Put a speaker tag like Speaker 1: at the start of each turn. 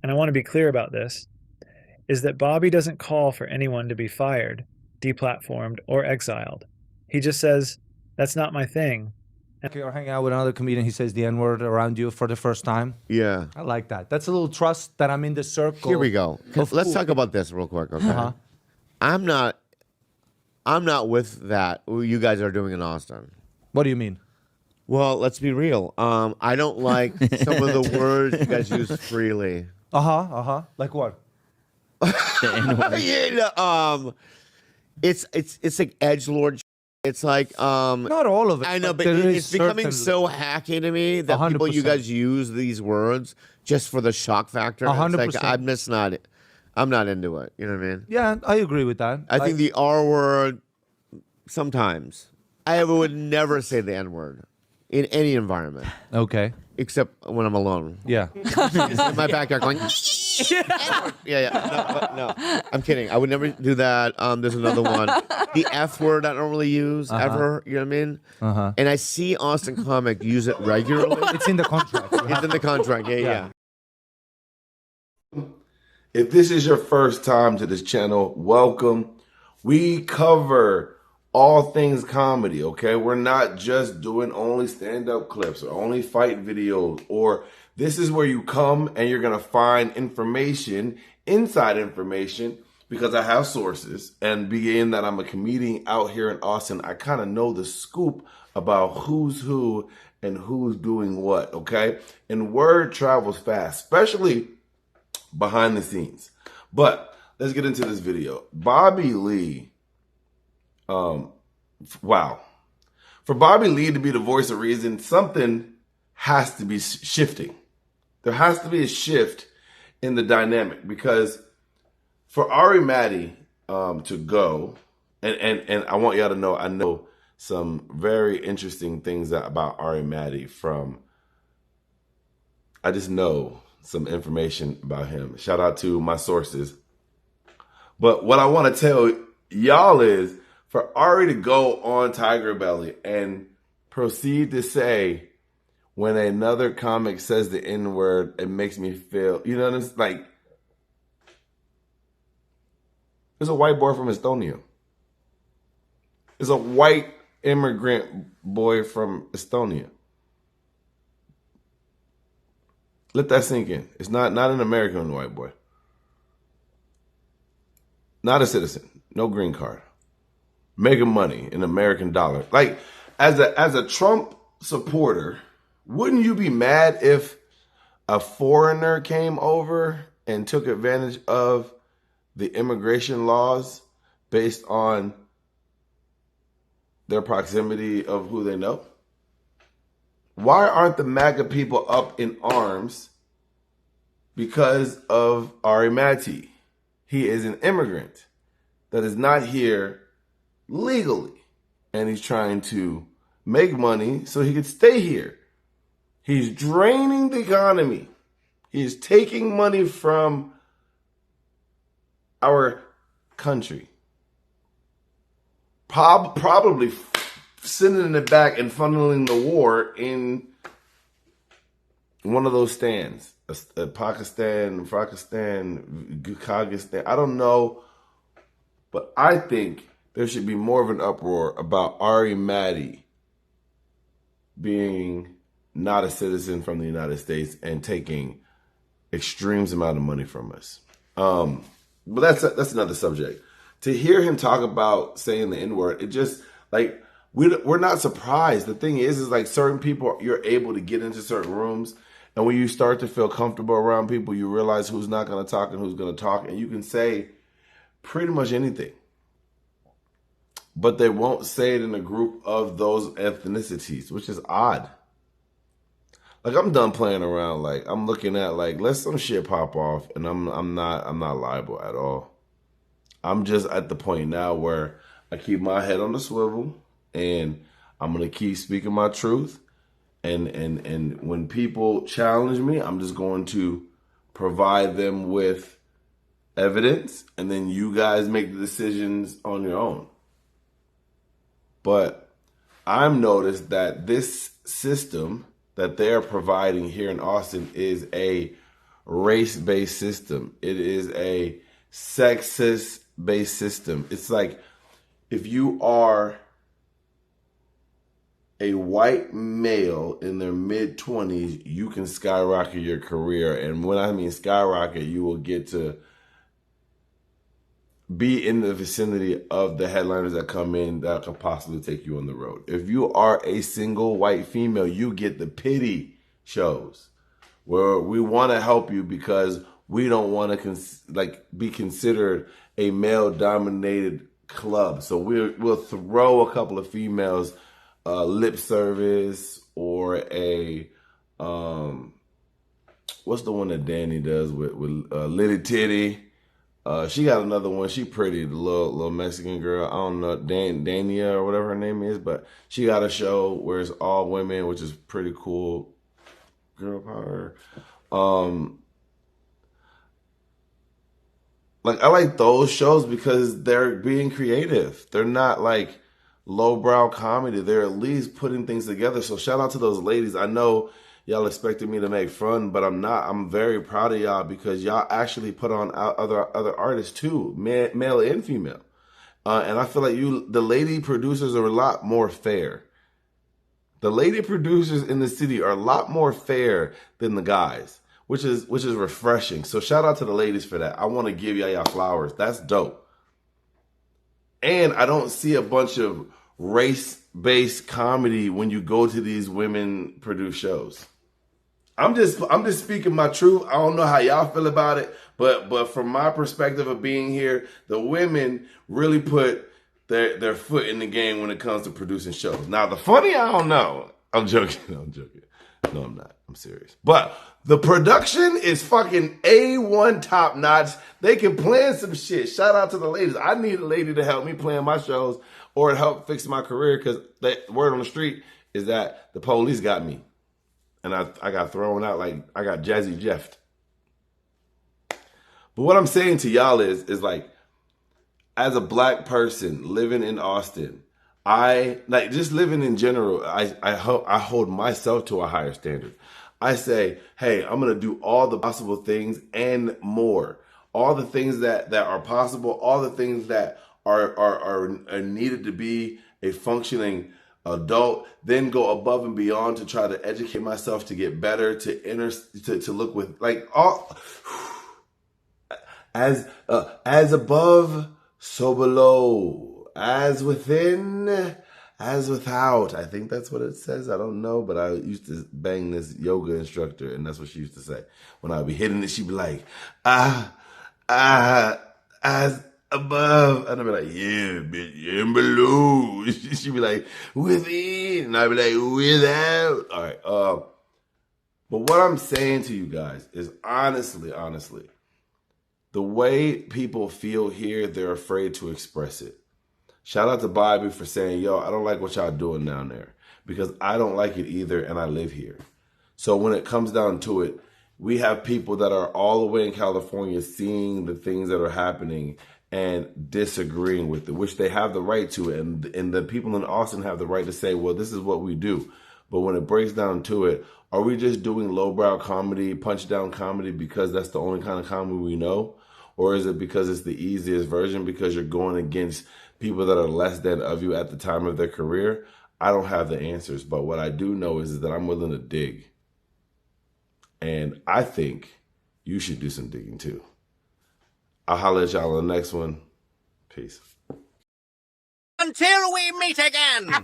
Speaker 1: and I want to be clear about this, is that Bobby doesn't call for anyone to be fired, deplatformed, or exiled. He just says, that's not my thing.
Speaker 2: You're hanging out with another comedian, he says the N-word around you for the first time.
Speaker 3: Yeah.
Speaker 2: I like that. That's a little trust that I'm in the circle.
Speaker 3: Here we go. Let's talk about this real quick, okay? I'm not with that. You guys are doing in Austin.
Speaker 2: What do you mean?
Speaker 3: Well, let's be real. I don't like some of the words you guys use freely.
Speaker 2: Like what?
Speaker 3: Yeah, it's like edgelord. It's like
Speaker 2: not all of it.
Speaker 3: I know, but it's becoming so hacky to me that
Speaker 2: 100%.
Speaker 3: people, you guys use these words just for the shock factor.
Speaker 2: 100%.
Speaker 3: It's like, I'm not into it. You know what I mean?
Speaker 2: Yeah, I agree with that.
Speaker 3: I think the R word sometimes. I would never say the N word in any environment.
Speaker 2: Okay.
Speaker 3: Except when I'm alone.
Speaker 2: Yeah.
Speaker 3: In my backyard going. Yeah. No, I'm kidding. I would never do that. There's another one. The F word I don't really use ever. You know what I mean? And I see Austin Comic use it regularly.
Speaker 2: It's in the contract.
Speaker 3: It's in the contract. Yeah.
Speaker 4: If this is your first time to this channel, welcome. We cover all things comedy, okay? We're not just doing only stand-up clips or only fight videos, or this is where you come and you're gonna find information, inside information, because I have sources, and being that I'm a comedian out here in Austin, I kind of know the scoop about who's who and who's doing what, okay? And word travels fast, especially behind the scenes. But let's get into this video. Bobby Lee, wow. For Bobby Lee to be the voice of reason, something has to be shifting. There has to be a shift in the dynamic, because for Ari Maddie to go, and I want y'all to know, I know some very interesting things about Ari Maddie I just know some information about him. Shout out to my sources. But what I want to tell y'all is, for Ari to go on Tiger Belly and proceed to say, when another comic says the N-word, it makes me feel, you know what I'm saying? Like, there's a white boy from Estonia. There's a white immigrant boy from Estonia. Let that sink in. It's not an American white boy. Not a citizen. No green card. Making money in American dollar. Like, as a Trump supporter, wouldn't you be mad if a foreigner came over and took advantage of the immigration laws based on their proximity of who they know? Why aren't the MAGA people up in arms because of Ari Maddie? He is an immigrant that is not here legally, and he's trying to make money so he could stay here. He's draining the economy. He's taking money from our country. Probably sending it back and funneling the war in one of those stands. Pakistan, Kyrgyzstan, I don't know. But I think there should be more of an uproar about Ari Maddie being not a citizen from the United States and taking extremes amount of money from us. But that's another subject. To hear him talk about saying the N-word, it just, like, we're not surprised. The thing is like, certain people, you're able to get into certain rooms, and when you start to feel comfortable around people, you realize who's not going to talk and who's going to talk, and you can say pretty much anything. But they won't say it in a group of those ethnicities, which is odd. Like, I'm done playing around. Like, I'm looking at, like, let some shit pop off, and I'm not liable at all. I'm just at the point now where I keep my head on the swivel, and I'm gonna keep speaking my truth. And when people challenge me, I'm just going to provide them with evidence, and then you guys make the decisions on your own. But I've noticed that this system that they're providing here in Austin is a race-based system. It is a sexist-based system. It's like if you are a white male in their mid-20s, you can skyrocket your career. And when I mean skyrocket, you will get to be in the vicinity of the headliners that come in that could possibly take you on the road. If you are a single white female, you get the pity shows where we want to help you because we don't want to be considered a male-dominated club. So we'll throw a couple of females lip service or a what's the one that Danny does with Litty Titty? She got another one. She pretty, the little Mexican girl. I don't know, Dania or whatever her name is, but she got a show where it's all women, which is pretty cool. Girl power. I like those shows because they're being creative. They're not like lowbrow comedy. They're at least putting things together. So shout out to those ladies. I know y'all expected me to make fun, but I'm not. I'm very proud of y'all because y'all actually put on other artists too, male and female. And I feel like the lady producers are a lot more fair. The lady producers in the city are a lot more fair than the guys, which is refreshing. So shout out to the ladies for that. I want to give y'all flowers. That's dope. And I don't see a bunch of race-based comedy when you go to these women-produced shows. I'm just speaking my truth. I don't know how y'all feel about it, but from my perspective of being here, the women really put their foot in the game when it comes to producing shows. Now, the funny, I don't know. I'm joking. No, I'm not. I'm serious. But the production is fucking A1 top notch. They can plan some shit. Shout out to the ladies. I need a lady to help me plan my shows or to help fix my career because the word on the street is that the police got me. And I got thrown out like I got Jazzy Jeffed. But what I'm saying to y'all is like, as a black person living in Austin, just living in general, I hold myself to a higher standard. I say, hey, I'm gonna do all the possible things and more. All the things that are possible, all the things that are needed to be a functioning adult, then go above and beyond to try to educate myself to get better, to look with like all as above, so below, as within, as without. I think that's what it says. I don't know, but I used to bang this yoga instructor, and that's what she used to say. When I'd be hitting it, she'd be like, as above. And I'd be like, yeah, bitch, and below. She'd be like, within. And I'd be like, without. All right. But what I'm saying to you guys is honestly, the way people feel here, they're afraid to express it. Shout out to Bobby for saying, yo, I don't like what y'all doing down there because I don't like it either and I live here. So when it comes down to it, we have people that are all the way in California seeing the things that are happening and disagreeing with it, which they have the right to. And the people in Austin have the right to say, well, this is what we do. But when it breaks down to it, are we just doing lowbrow comedy, punch down comedy because that's the only kind of comedy we know? Or is it because it's the easiest version because you're going against people that are less than of you at the time of their career? I don't have the answers, but what I do know is that I'm willing to dig. And I think you should do some digging too. I'll holler at y'all on the next one. Peace.
Speaker 5: Until we meet again.